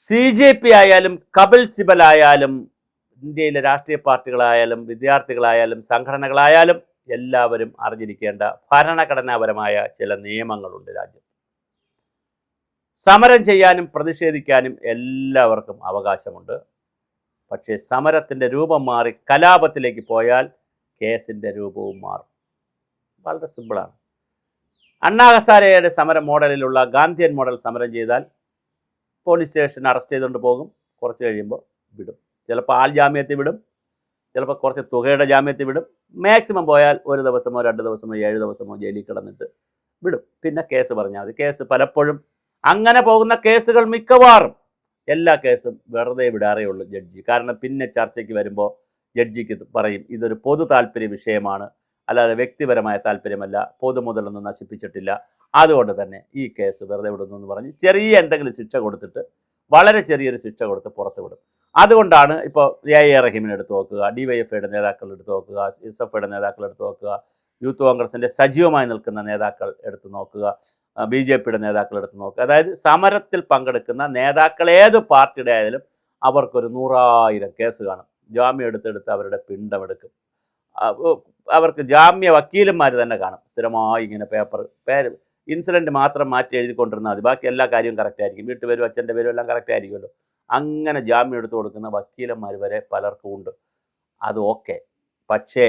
CJP ആയാലും കപിൽ സിബൽ ആയാലും ഇന്ത്യയിലെ രാഷ്ട്രീയ പാർട്ടികളായാലും വിദ്യാർത്ഥികളായാലും സംഘടനകളായാലും എല്ലാവരും അറിഞ്ഞിരിക്കേണ്ട ഭരണഘടനാപരമായ ചില നിയമങ്ങളുണ്ട് രാജ്യത്ത്. സമരം ചെയ്യാനും പ്രതിഷേധിക്കാനും എല്ലാവർക്കും അവകാശമുണ്ട്. പക്ഷേ സമരത്തിൻ്റെ രൂപം മാറി കലാപത്തിലേക്ക് പോയാൽ കേസിൻ്റെ രൂപവും മാറും. വളരെ സിമ്പിളാണ്. അണ്ണാ ഹസാരയുടെ സമര മോഡലിലുള്ള ഗാന്ധിയൻ മോഡൽ സമരം ചെയ്താൽ പോലീസ് സ്റ്റേഷൻ അറസ്റ്റ് ചെയ്തുകൊണ്ട് പോകും, കുറച്ച് കഴിയുമ്പോൾ വിടും. ചിലപ്പോൾ ആൾ ജാമ്യത്തിൽ വിടും, ചിലപ്പോൾ കുറച്ച് തുകയുടെ ജാമ്യത്തിൽ വിടും. മാക്സിമം പോയാൽ 1 ദിവസമോ 2 ദിവസമോ 7 ദിവസമോ ജയിലിൽ കിടന്നിട്ട് വിടും. പിന്നെ കേസ് പറഞ്ഞാൽ മതി. കേസ് പലപ്പോഴും അങ്ങനെ പോകുന്ന കേസുകൾ മിക്കവാറും എല്ലാ കേസും വെറുതെ വിടാറേ ഉള്ളൂ ജഡ്ജി. കാരണം പിന്നെ ചർച്ചയ്ക്ക് വരുമ്പോൾ ജഡ്ജിക്ക് പറയും ഇതൊരു പൊതു താല്പര്യ വിഷയമാണ്, അല്ലാതെ വ്യക്തിപരമായ താല്പര്യമല്ല, പൊതുമുതലൊന്നും നശിപ്പിച്ചിട്ടില്ല, അതുകൊണ്ട് തന്നെ ഈ കേസ് വെറുതെ വിടുന്നു എന്ന് പറഞ്ഞ് ചെറിയ എന്തെങ്കിലും ശിക്ഷ കൊടുത്തിട്ട്, വളരെ ചെറിയൊരു ശിക്ഷ കൊടുത്ത് പുറത്ത് വിടും. അതുകൊണ്ടാണ് ഇപ്പോൾ AIA റഹീമിനെ എടുത്ത് നോക്കുക, DYFIയുടെ നേതാക്കൾ എടുത്ത് നോക്കുക, SFIയുടെ നേതാക്കൾ എടുത്ത് നോക്കുക, യൂത്ത് കോൺഗ്രസിൻ്റെ സജീവമായി നിൽക്കുന്ന നേതാക്കൾ എടുത്ത് നോക്കുക, BJPയുടെ നേതാക്കൾ എടുത്ത് നോക്കുക. അതായത് സമരത്തിൽ പങ്കെടുക്കുന്ന നേതാക്കൾ ഏത് പാർട്ടിയുടെ ആയാലും അവർക്കൊരു 100,000 കേസ് കാണും. ജാമ്യം എടുത്തെടുത്ത് അവരുടെ പിണ്ടമെടുക്കും. അവർക്ക് ജാമ്യ വക്കീലന്മാർ തന്നെ കാണും. സ്ഥിരമായി ഇങ്ങനെ പേര് ഇൻസിഡൻറ്റ് മാത്രം മാറ്റി എഴുതിക്കൊണ്ടിരുന്നാൽ മതി, ബാക്കി എല്ലാ കാര്യവും കറക്റ്റ് ആയിരിക്കും. വീട്ടുപേരും അച്ഛൻ്റെ പേരും എല്ലാം കറക്റ്റ് ആയിരിക്കുമല്ലോ. അങ്ങനെ ജാമ്യം എടുത്തു കൊടുക്കുന്ന വക്കീലന്മാർ വരെ പലർക്കും ഉണ്ട്. അത് ഓക്കെ. പക്ഷേ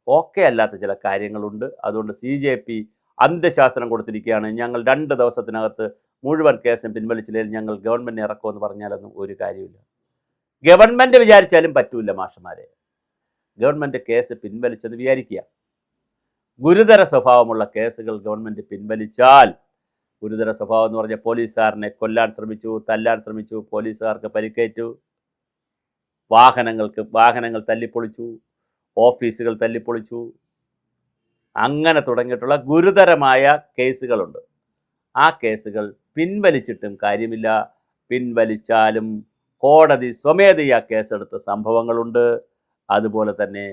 ഓക്കെ അല്ലാത്ത ചില കാര്യങ്ങളുണ്ട്. അതുകൊണ്ട് CJP അന്ത്യശാസനം കൊടുത്തിരിക്കുകയാണ്. ഞങ്ങൾ 2 ദിവസത്തിനകത്ത് മുഴുവൻ കേസും പിൻവലിച്ചില്ലെങ്കിൽ ഞങ്ങൾ ഗവൺമെൻറ് ഇറക്കുമെന്ന് പറഞ്ഞാലൊന്നും ഒരു കാര്യമില്ല. ഗവൺമെൻറ് വിചാരിച്ചാലും പറ്റൂല മാഷന്മാരെ. ഗവൺമെൻറ് കേസ് പിൻവലിച്ചെന്ന് വിചാരിക്കുക. ഗുരുതര സ്വഭാവമുള്ള കേസുകൾ ഗവൺമെൻറ് പിൻവലിച്ചാൽ, ഗുരുതര സ്വഭാവം എന്ന് പറഞ്ഞാൽ പോലീസുകാരനെ കൊല്ലാൻ ശ്രമിച്ചു, തല്ലാൻ ശ്രമിച്ചു, പോലീസുകാർക്ക് പരിക്കേറ്റു, വാഹനങ്ങൾ തല്ലിപ്പൊളിച്ചു, ഓഫീസുകൾ തല്ലിപ്പൊളിച്ചു, അങ്ങനെ തുടങ്ങിയിട്ടുള്ള ഗുരുതരമായ കേസുകളുണ്ട്. ആ കേസുകൾ പിൻവലിച്ചിട്ടും കാര്യമില്ല. പിൻവലിച്ചാലും കോടതി സ്വമേധയാ കേസെടുത്ത സംഭവങ്ങളുണ്ട്. അതുപോലെ തന്നെ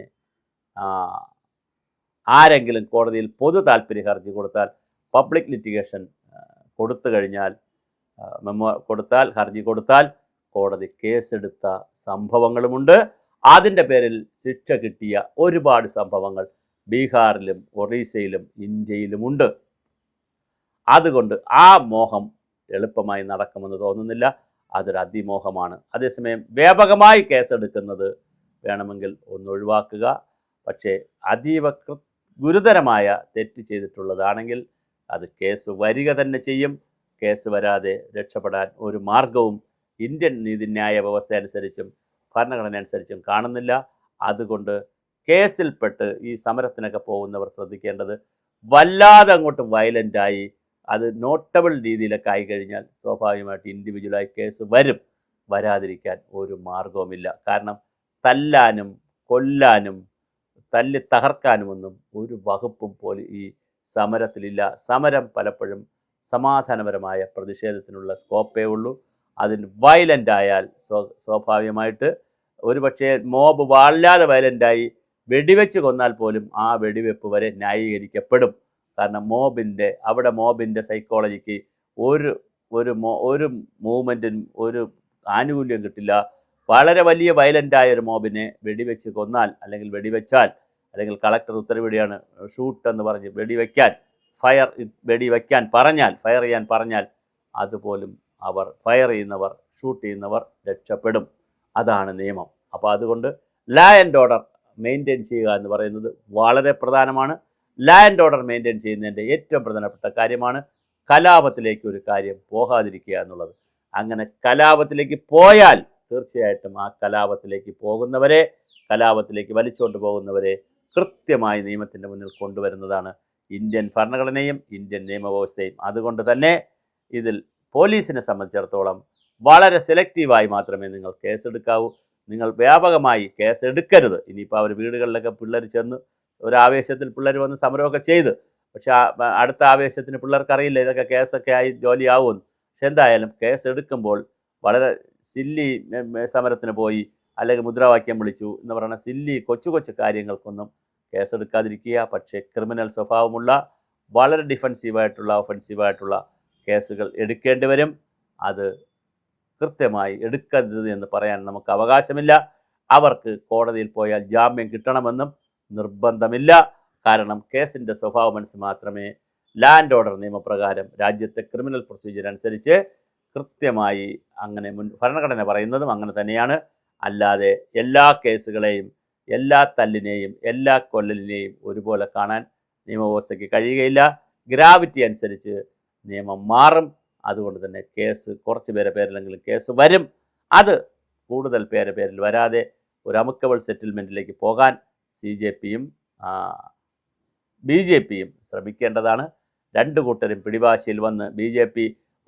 ആരെങ്കിലും കോടതിയിൽ പൊതു താല്പര്യ ഹർജി കൊടുത്താൽ, പബ്ലിക് ലിറ്റിഗേഷൻ കൊടുത്തു കഴിഞ്ഞാൽ, ഹർജി കൊടുത്താൽ കോടതി കേസെടുത്ത സംഭവങ്ങളുമുണ്ട്. അതിൻ്റെ പേരിൽ ശിക്ഷ കിട്ടിയ ഒരുപാട് സംഭവങ്ങൾ ബീഹാറിലും ഒറീസയിലും ഇന്ത്യയിലുമുണ്ട്. അതുകൊണ്ട് ആ മോഹം എളുപ്പമായി നടക്കുമെന്ന് തോന്നുന്നില്ല. അതൊരു അതിമോഹമാണ്. അതേസമയം വ്യാപകമായി കേസെടുക്കുന്നത് വേണമെങ്കിൽ ഒന്ന് ഒഴിവാക്കുക. പക്ഷേ അതീവ ഗുരുതരമായ തെറ്റ് ചെയ്തിട്ടുള്ളതാണെങ്കിൽ അത് കേസ് വരിക തന്നെ ചെയ്യും. കേസ് വരാതെ രക്ഷപ്പെടാൻ ഒരു മാർഗവും ഇന്ത്യൻ നീതിന്യായ വ്യവസ്ഥ അനുസരിച്ചും ഭരണഘടന അനുസരിച്ചും കാണുന്നില്ല. അതുകൊണ്ട് കേസിൽപ്പെട്ട് ഈ സമരത്തിനൊക്കെ പോകുന്നവർ ശ്രദ്ധിക്കേണ്ടത്, വല്ലാതെ അങ്ങോട്ട് വയലൻ്റായി അത് നോട്ടബിൾ രീതിയിലൊക്കെ ആയിക്കഴിഞ്ഞാൽ സ്വാഭാവികമായിട്ട് ഇൻഡിവിജ്വലായി കേസ് വരും. വരാതിരിക്കാൻ ഒരു മാർഗവുമില്ല. കാരണം തല്ലാനും കൊല്ലാനും തല്ലി തകർക്കാനുമൊന്നും ഒരു വകുപ്പും ഈ സമരത്തിലില്ല. സമരം പലപ്പോഴും സമാധാനപരമായ പ്രതിഷേധത്തിനുള്ള സ്കോപ്പേ ഉള്ളൂ. അതിന് വയലൻ്റായാൽ സ്വാഭാവികമായിട്ട് ഒരുപക്ഷെ മോബ് വല്ലാതെ വയലൻ്റായി വെടിവെച്ച് കൊന്നാൽ പോലും ആ വെടിവെപ്പ് വരെ ന്യായീകരിക്കപ്പെടും. കാരണം മോബിൻ്റെ സൈക്കോളജിക്ക് ഒരു മൂവ്മെൻറ്റിനും ഒരു ആനുകൂല്യം കിട്ടില്ല. വളരെ വലിയ വയലൻ്റായ ഒരു മോബിനെ വെടിവെച്ച് കൊന്നാൽ, അല്ലെങ്കിൽ വെടിവെച്ചാൽ, അല്ലെങ്കിൽ കളക്ടർ ഉത്തരവിടുകയാണ് ഷൂട്ട് എന്ന് പറഞ്ഞ് ഫയർ ചെയ്യാൻ പറഞ്ഞാൽ അതുപോലും ഷൂട്ട് ചെയ്യുന്നവർ രക്ഷപ്പെടും. അതാണ് നിയമം. അപ്പോൾ അതുകൊണ്ട് ലാ ആൻഡ് ഓർഡർ മെയിൻറ്റെയിൻ ചെയ്യുക എന്ന് പറയുന്നത് വളരെ പ്രധാനമാണ്. ലാ ആൻഡ് ഓർഡർ മെയിൻറ്റെയിൻ ചെയ്യുന്നതിൻ്റെ ഏറ്റവും പ്രധാനപ്പെട്ട കാര്യമാണ് കലാപത്തിലേക്ക് ഒരു കാര്യം പോകാതിരിക്കുക എന്നുള്ളത്. അങ്ങനെ കലാപത്തിലേക്ക് പോയാൽ തീർച്ചയായിട്ടും ആ കലാപത്തിലേക്ക് വലിച്ചുകൊണ്ട് പോകുന്നവരെ കൃത്യമായി നിയമത്തിൻ്റെ മുന്നിൽ കൊണ്ടുവരുന്നതാണ് ഇന്ത്യൻ ഭരണഘടനയും ഇന്ത്യൻ നിയമവ്യവസ്ഥയും. അതുകൊണ്ട് തന്നെ ഇതിൽ പോലീസിനെ സംബന്ധിച്ചിടത്തോളം വളരെ സെലക്റ്റീവായി മാത്രമേ നിങ്ങൾ കേസെടുക്കാവൂ. നിങ്ങൾ വ്യാപകമായി കേസെടുക്കരുത്. ഇനിയിപ്പോൾ അവർ വീടുകളിലൊക്കെ പിള്ളേർ ചെന്ന് ഒരാവേശത്തിൽ പിള്ളേർ വന്ന് സമരമൊക്കെ ചെയ്ത്, പക്ഷേ അടുത്ത ആവേശത്തിന് പിള്ളേർക്കറിയില്ല ഇതൊക്കെ കേസൊക്കെ ആയി ജോലിയാവുമെന്ന്. പക്ഷെ എന്തായാലും കേസെടുക്കുമ്പോൾ വളരെ സില്ലി സമരത്തിന് പോയി, അല്ലെങ്കിൽ മുദ്രാവാക്യം വിളിച്ചു എന്ന് പറയുന്ന സില്ലി കൊച്ചു കാര്യങ്ങൾക്കൊന്നും കേസെടുക്കാതിരിക്കുക. പക്ഷേ ക്രിമിനൽ സ്വഭാവമുള്ള വളരെ ഡിഫെൻസീവായിട്ടുള്ള ഒഫെൻസീവായിട്ടുള്ള കേസുകൾ എടുക്കേണ്ടി വരും. അത് കൃത്യമായി എടുക്കരുത് എന്ന് പറയാൻ നമുക്ക് അവകാശമില്ല. അവർക്ക് കോടതിയിൽ പോയാൽ ജാമ്യം കിട്ടണമെന്നും നിർബന്ധമില്ല. കാരണം കേസിൻ്റെ സ്വഭാവമനുസരിച്ച് മാത്രമേ ലാൻഡ് ഓർഡർ നിയമപ്രകാരം രാജ്യത്തെ ക്രിമിനൽ പ്രൊസീജിയർ അനുസരിച്ച് കൃത്യമായി അങ്ങനെ ഭരണഘടന പറയുന്നതും അങ്ങനെ തന്നെയാണ്. അല്ലാതെ എല്ലാ കേസുകളെയും എല്ലാ തല്ലിനെയും എല്ലാ കൊല്ലലിനെയും ഒരുപോലെ കാണാൻ നിയമവ്യവസ്ഥയ്ക്ക് കഴിയുകയില്ല. ഗ്രാവിറ്റി അനുസരിച്ച് നിയമം മാറും. അതുകൊണ്ട് തന്നെ കേസ് കുറച്ച് പേരെങ്കിലും കേസ് വരും. അത് കൂടുതൽ പേരിൽ വരാതെ ഒരു അമിക്കബിൾ സെറ്റിൽമെൻറ്റിലേക്ക് പോകാൻ CJPയും BJPയും ശ്രമിക്കേണ്ടതാണ്. രണ്ട് കൂട്ടരും പിടിവാശിയിൽ വന്ന് BJP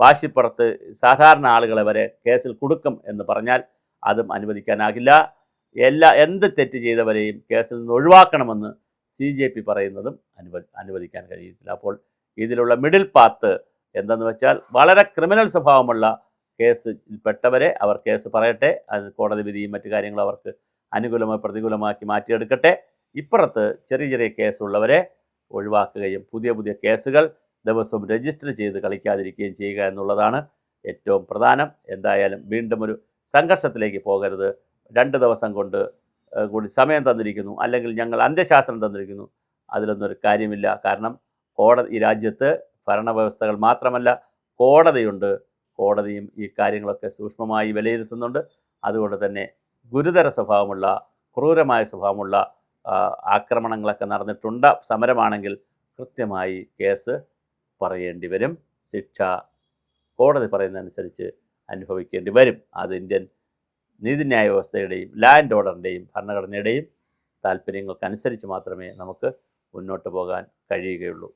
വാശിപ്പുറത്ത് സാധാരണ ആളുകളെ വരെ കേസിൽ കൊടുക്കും എന്ന് പറഞ്ഞാൽ അതും അനുവദിക്കാനാകില്ല. എന്ത് തെറ്റ് ചെയ്തവരെയും കേസിൽ നിന്ന് ഒഴിവാക്കണമെന്ന് CJP പറയുന്നതും അനുവദിക്കാൻ കഴിയത്തില്ല. അപ്പോൾ ഇതിലുള്ള മിഡിൽ പാത്ത് എന്തെന്ന് വെച്ചാൽ വളരെ ക്രിമിനൽ സ്വഭാവമുള്ള കേസിൽപ്പെട്ടവരെ അവർ കേസ് പറയട്ടെ, അത് കോടതി വിധിയും മറ്റു കാര്യങ്ങളും അവർക്ക് അനുകൂലമായി പ്രതികൂലമാക്കി മാറ്റിയെടുക്കട്ടെ. ഇപ്പുറത്ത് ചെറിയ കേസുള്ളവരെ ഒഴിവാക്കുകയും പുതിയ കേസുകൾ ദിവസവും രജിസ്റ്റർ ചെയ്ത് കളിക്കാതിരിക്കുകയും ചെയ്യുക എന്നുള്ളതാണ് ഏറ്റവും പ്രധാനം. എന്തായാലും വീണ്ടും ഒരു സംഘർഷത്തിലേക്ക് പോകരുത്. 2 ദിവസം കൊണ്ട് കൂടി സമയം തന്നിരിക്കുന്നു, അല്ലെങ്കിൽ ഞങ്ങൾ അന്ത്യശാസ്ത്രം തന്നിരിക്കുന്നു, അതിലൊന്നും ഒരു കാര്യമില്ല. കാരണം ഈ രാജ്യത്ത് ഭരണവ്യവസ്ഥകൾ മാത്രമല്ല കോടതിയുണ്ട്. കോടതിയും ഈ കാര്യങ്ങളൊക്കെ സൂക്ഷ്മമായി വിലയിരുത്തുന്നുണ്ട്. അതുകൊണ്ട് തന്നെ ഗുരുതര സ്വഭാവമുള്ള ക്രൂരമായ സ്വഭാവമുള്ള ആക്രമണങ്ങളൊക്കെ നടന്നിട്ടുണ്ട്. സമരമാണെങ്കിൽ കൃത്യമായി കേസ് പറയേണ്ടി വരും. ശിക്ഷ കോടതി പറയുന്നതനുസരിച്ച് അനുഭവിക്കേണ്ടി വരും. അത് ഇന്ത്യൻ നീതിന്യായ വ്യവസ്ഥയുടെയും ലാൻഡ് ഓർഡറിൻ്റെയും ഭരണഘടനയുടെയും താല്പര്യങ്ങൾക്കനുസരിച്ച് മാത്രമേ നമുക്ക് മുന്നോട്ട് പോകാൻ കഴിയുകയുള്ളൂ.